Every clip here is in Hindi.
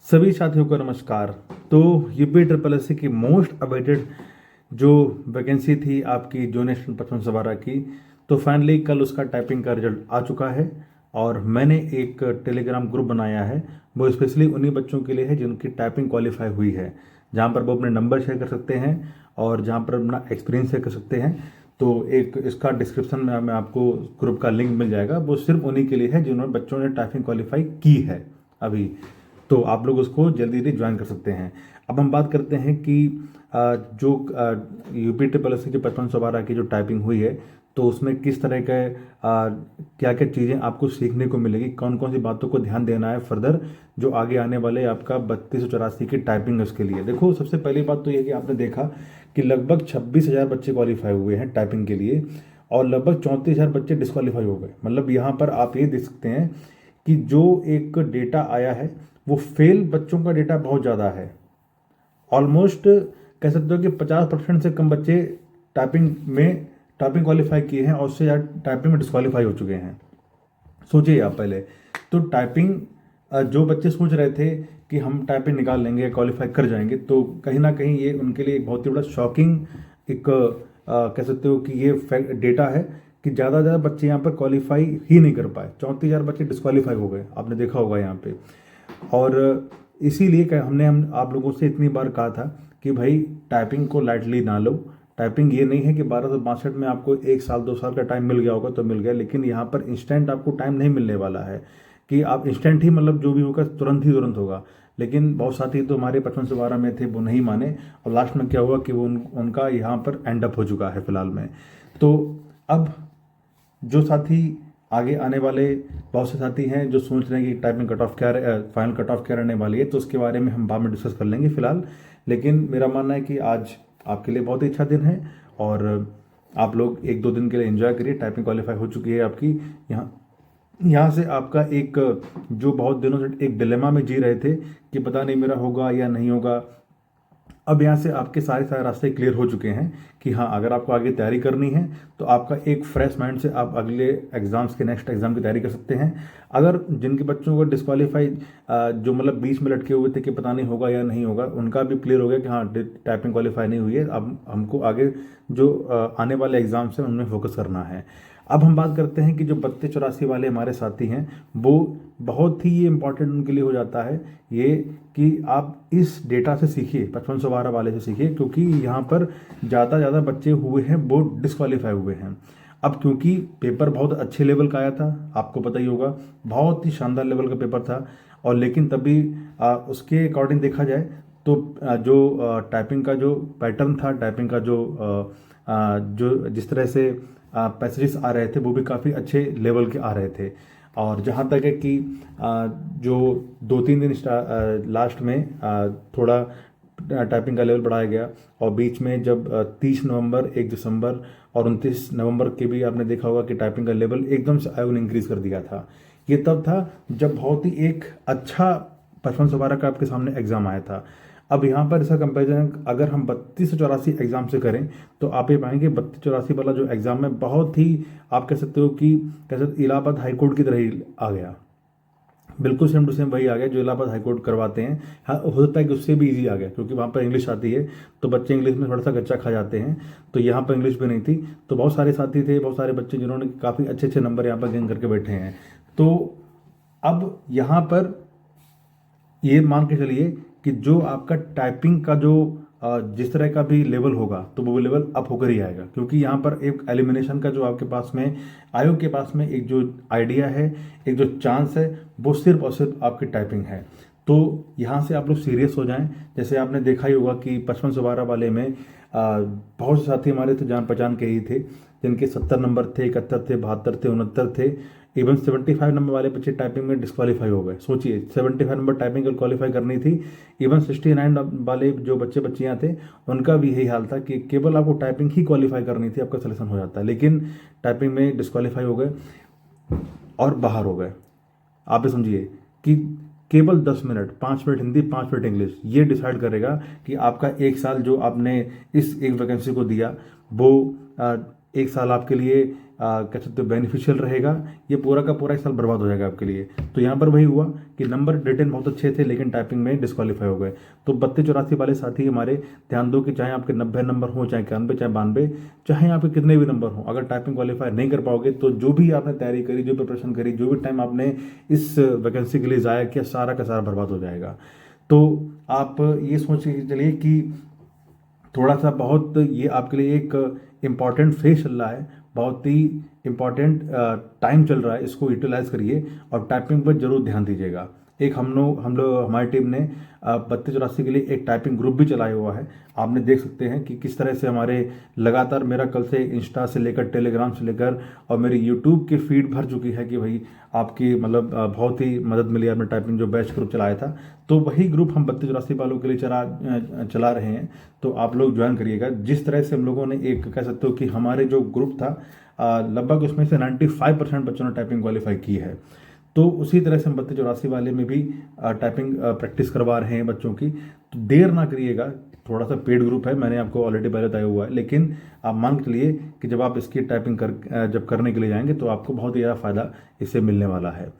सभी साथियों को नमस्कार। तो यूपी ट्रिपल एस सी की मोस्ट अवेटेड जो वैकेंसी थी आपकी जो नेशनल 55/12 की, तो फाइनली कल उसका टाइपिंग का रिजल्ट आ चुका है। और मैंने एक टेलीग्राम ग्रुप बनाया है, वो स्पेशली उन्हीं बच्चों के लिए है जिनकी टाइपिंग क्वालिफाई हुई है, जहाँ पर वो अपने नंबर शेयर कर सकते हैं और जहाँ पर अपना एक्सपीरियंस शेयर कर सकते हैं। तो एक इसका डिस्क्रिप्शन में आपको ग्रुप का लिंक मिल जाएगा, वो सिर्फ उन्हीं के लिए है जिन्होंने बच्चों ने टाइपिंग क्वालिफाई की है अभी। तो आप लोग उसको जल्दी जल्दी ज्वाइन कर सकते हैं। अब हम बात करते हैं कि जो यूपी ट्रिपल एस की 55/12 की जो टाइपिंग हुई है, तो उसमें किस तरह के क्या क्या चीज़ें आपको सीखने को मिलेगी, कौन कौन सी बातों को ध्यान देना है फर्दर जो आगे आने वाले आपका 3284 की टाइपिंग है उसके लिए। देखो, सबसे पहली बात तो ये कि आपने देखा कि लगभग 26,000 बच्चे क्वालिफाई हुए हैं टाइपिंग के लिए और लगभग 34,000 बच्चे डिस्क्वालीफाई हो गए। मतलब यहाँ पर आप ये देख सकते हैं कि जो एक डेटा आया है वो फेल बच्चों का डेटा बहुत ज़्यादा है। ऑलमोस्ट कह सकते हो कि 50% से कम बच्चे टाइपिंग क्वालिफाई किए हैं और उससे ज़्यादा टाइपिंग में डिस्क्वालीफाई हो चुके हैं। सोचिए आप पहले तो टाइपिंग, जो बच्चे सोच रहे थे कि हम टाइपिंग निकाल लेंगे, क्वालिफाई कर जाएंगे, तो कहीं ना कहीं ये उनके लिए एक बहुत ही बड़ा शॉकिंग एक कह सकते हो कि ये डेटा है कि ज़्यादा बच्चे यहाँ पर क्वालिफाई ही नहीं कर पाए। 34,000 बच्चे डिस्क्वालीफाई हो गए, आपने देखा होगा यहाँ पे। और इसीलिए हमने आप लोगों से इतनी बार कहा था कि भाई टाइपिंग को लाइटली ना लो। टाइपिंग ये नहीं है कि 1262 में आपको 1 साल 2 साल का टाइम मिल गया होगा तो मिल गया, लेकिन यहाँ पर इंस्टेंट आपको टाइम नहीं मिलने वाला है कि आप इंस्टेंट ही मतलब जो भी होगा तुरंत होगा। लेकिन बहुत साथी तो हमारे 55/12 में थे, वो नहीं माने और लास्ट में क्या हुआ कि वो उनका यहाँ पर एंड अप हो चुका है फिलहाल में। तो अब जो साथी आगे आने वाले बहुत से साथी हैं जो सोच रहे हैं कि टाइपिंग कट ऑफ क्या फाइनल कट ऑफ क्या रहने वाली है, तो उसके बारे में हम बाद में डिस्कस कर लेंगे फिलहाल। लेकिन मेरा मानना है कि आज आपके लिए बहुत ही अच्छा दिन है और आप लोग 1-2 दिन के लिए एंजॉय करिए। टाइपिंग क्वालिफाई हो चुकी है आपकी। यहाँ से आपका एक जो बहुत दिनों से एक डिलेमा में जी रहे थे कि पता नहीं मेरा होगा या नहीं होगा, अब यहाँ से आपके सारे रास्ते क्लियर हो चुके हैं कि हाँ, अगर आपको आगे तैयारी करनी है तो आपका एक फ्रेश माइंड से आप अगले एग्जाम्स के नेक्स्ट एग्जाम की तैयारी कर सकते हैं। अगर जिनके बच्चों को डिस्क्वालीफाई जो मतलब बीच में लटके हुए थे कि पता नहीं होगा या नहीं होगा, उनका भी क्लियर हो गया कि हाँ, टाइपिंग क्वालिफाई नहीं हुई है, अब हमको आगे जो आने वाले एग्जाम्स हैं उनमें फोकस करना है। अब हम बात करते हैं कि जो 3284 वाले हमारे साथी हैं, वो बहुत ही ये इंपॉर्टेंट उनके लिए हो जाता है ये कि आप इस डेटा से सीखिए, 55/12 वाले से सीखिए, क्योंकि यहाँ पर ज़्यादा बच्चे हुए हैं वो डिस्क्वालीफाई हुए हैं। अब क्योंकि पेपर बहुत अच्छे लेवल का आया था, आपको पता ही होगा, बहुत ही शानदार लेवल का पेपर था, और लेकिन तभी उसके अकॉर्डिंग देखा जाए तो जो टाइपिंग का जो पैटर्न था, टाइपिंग का जो जिस तरह से पैसेजेस आ रहे थे वो भी काफ़ी अच्छे लेवल के आ रहे थे। और जहाँ तक है कि जो 2-3 दिन लास्ट में थोड़ा टाइपिंग का लेवल बढ़ाया गया, और बीच में जब 30 नवंबर, 1 दिसंबर और 29 नवंबर के भी आपने देखा होगा कि टाइपिंग का लेवल एकदम से आयोग ने इंक्रीज कर दिया था। ये तब था जब बहुत ही एक अच्छा 55/12 का आपके सामने एग्जाम आया था। अब यहाँ पर इसका कंपेरिजन अगर हम 3284 एग्जाम से करें तो आप ये पाएंगे 3284 वाला जो एग्जाम है बहुत ही, आप कह सकते हो कि इलाहाबाद हाईकोर्ट की तरह ही आ गया, बिल्कुल सेम टू सेम वही आ गया जो इलाहाबाद हाईकोर्ट करवाते हैं। हाँ, हो सकता है कि उससे भी इजी आ गया क्योंकि वहाँ पर इंग्लिश आती है, तो बच्चे इंग्लिश में थोड़ा सा कच्चा खा जाते हैं, तो यहाँ पर इंग्लिश भी नहीं थी, तो बहुत सारे साथी थे, बहुत सारे बच्चे जिन्होंने काफ़ी अच्छे नंबर यहाँ पर गेन करके बैठे हैं। तो अब यहाँ पर ये मान के चलिए कि जो आपका टाइपिंग का जो जिस तरह का भी लेवल होगा तो वो लेवल अप होकर ही आएगा, क्योंकि यहाँ पर एक एलिमिनेशन का जो आपके पास में आयोग के पास में एक जो आइडिया है, एक जो चांस है, वो सिर्फ और सिर्फ आपकी टाइपिंग है। तो यहाँ से आप लोग सीरियस हो जाएं। जैसे आपने देखा ही होगा कि 55/12 वाले में बहुत से साथी हमारे तो जान पहचान के ही थे जिनके 70 नंबर थे, 71 थे, 72 थे, 69 थे। इवन 75 नंबर वाले बच्चे टाइपिंग में डिस्क्वालीफाई हो गए। सोचिए, 75 नंबर टाइपिंग को क्वालिफाई करनी थी। इवन 69 वाले जो बच्चियाँ थे उनका भी यही हाल था कि केवल आपको टाइपिंग ही क्वालिफाई करनी थी, आपका सिलेक्शन हो जाता है, लेकिन टाइपिंग में डिस्क्वालीफाई हो गए और बाहर हो गए। आप ये समझिए कि केवल 10 minute, 5 minute Hindi, 5 minute English, ये डिसाइड करेगा कि आपका 1 साल जो आपने इस एक वैकेंसी को दिया वो एक साल आपके लिए कह सकते हो बेनिफिशियल रहेगा, ये पूरा का पूरा एक साल बर्बाद हो जाएगा आपके लिए। तो यहाँ पर वही हुआ कि नंबर रिटर्न बहुत अच्छे थे लेकिन टाइपिंग में डिस्क्वालीफाई हो गए। तो 32-84 वाले साथी हमारे ध्यान दो कि चाहे आपके 90 नंबर हो, चाहे 91, चाहे 92, चाहे आपके कितने भी नंबर हो, अगर टाइपिंग क्वालिफाई नहीं कर पाओगे तो जो भी आपने तैयारी करी, जो प्रिपरेशन करी, जो भी टाइम आपने इस वैकेंसी के लिए ज़ाया किया, सारा का सारा बर्बाद हो जाएगा। तो आप ये सोच के चलिए कि थोड़ा सा बहुत ये आपके लिए एक इम्पॉर्टेंट फेज चल रहा है, बहुत ही इम्पॉर्टेंट टाइम चल रहा है, इसको यूटिलाइज करिए और टाइपिंग पर जरूर ध्यान दीजिएगा। एक हम लोग हमारी टीम ने 32-84 के लिए एक टाइपिंग ग्रुप भी चलाया हुआ है। आपने देख सकते हैं कि किस तरह से हमारे लगातार मेरा कल से इंस्टा से लेकर टेलीग्राम से लेकर और मेरी यूट्यूब की फीड भर चुकी है कि भाई आपकी मतलब बहुत ही मदद मिली। आपने टाइपिंग जो बैच ग्रुप चलाया था, तो वही ग्रुप हम 32-84 वालों के लिए चला रहे हैं। तो आप लोग ज्वाइन करिएगा। जिस तरह से हम लोगों ने एक कह सकते हो कि हमारे जो ग्रुप था लगभग उसमें से 95% बच्चों ने टाइपिंग क्वालिफाई की है। तो उसी तरह से हम 32-84 वाले में भी टाइपिंग प्रैक्टिस करवा रहे हैं बच्चों की। तो देर ना करिएगा, थोड़ा सा पेड ग्रुप है, मैंने आपको ऑलरेडी पहले बताया हुआ है, लेकिन आप मान के चलिए कि जब आप इसकी टाइपिंग जब करने के लिए जाएंगे तो आपको बहुत ही ज़्यादा फायदा इससे मिलने वाला है।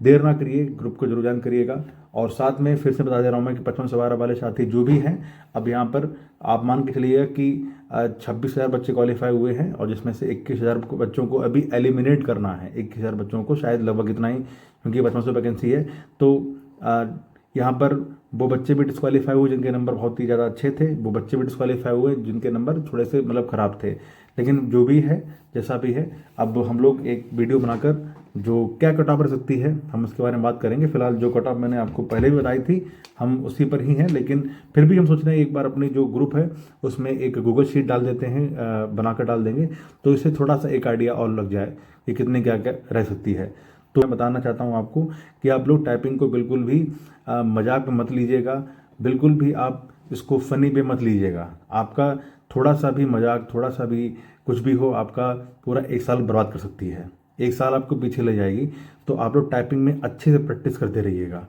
देर ना करिए, ग्रुप को जरूर ज्वाइन करिएगा। और साथ में फिर से बता दे रहा हूँ मैं कि 55-12 वाले साथी जो भी हैं, अब यहाँ पर आप मान के चलिएगा कि 26,000 बच्चे क्वालिफाई हुए हैं और जिसमें से 21,000 बच्चों को अभी एलिमिनेट करना है। 21,000 बच्चों को, शायद लगभग इतना ही, क्योंकि 5500 वैकेंसी है। तो यहाँ पर वो बच्चे भी डिस्क्वालीफाई हुए जिनके नंबर बहुत ही ज़्यादा अच्छे थे, वो बच्चे भी डिस्क्वालीफाई हुए जिनके नंबर थोड़े से मतलब ख़राब थे। लेकिन जो भी है, जैसा भी है, अब हम लोग एक वीडियो बनाकर जो क्या कट ऑफ रह सकती है हम उसके बारे में बात करेंगे। फिलहाल जो कट ऑफ मैंने आपको पहले भी बताई थी हम उसी पर ही हैं, लेकिन फिर भी हम सोच रहे हैं एक बार अपनी जो ग्रुप है उसमें एक गूगल शीट डाल देते हैं, बनाकर डाल देंगे, तो इससे थोड़ा सा एक आइडिया और लग जाए कि कितने क्या क्या रह सकती है। तो मैं बताना चाहता हूँ आपको कि आप लोग टाइपिंग को बिल्कुल भी मजाक में मत लीजिएगा, बिल्कुल भी आप इसको फनी पे मत लीजिएगा। आपका थोड़ा सा भी मजाक, थोड़ा सा भी कुछ भी हो, आपका पूरा एक साल बर्बाद कर सकती है, एक साल आपको पीछे ले जाएगी। तो आप लोग टाइपिंग में अच्छे से प्रैक्टिस करते रहिएगा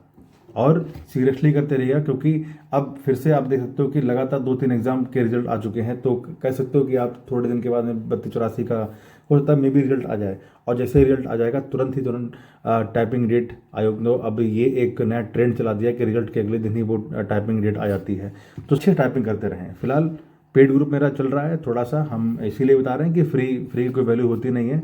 और सीरियसली करते रहिएगा, क्योंकि अब फिर से आप देख सकते हो कि लगातार 2-3 एग्जाम के रिजल्ट आ चुके हैं। तो कह सकते हो कि आप थोड़े दिन के बाद में 32-84 का हो सकता है मे भी रिजल्ट आ जाए, और जैसे रिजल्ट आ जाएगा तुरंत टाइपिंग डेट आयोग ने अब ये एक नया ट्रेंड चला दिया कि रिजल्ट के अगले दिन ही वो टाइपिंग डेट आ जाती है। तो अच्छे टाइपिंग करते रहें। फिलहाल पेड ग्रुप मेरा चल रहा है, थोड़ा सा हम इसीलिए बता रहे हैं कि फ्री कोई वैल्यू होती नहीं है।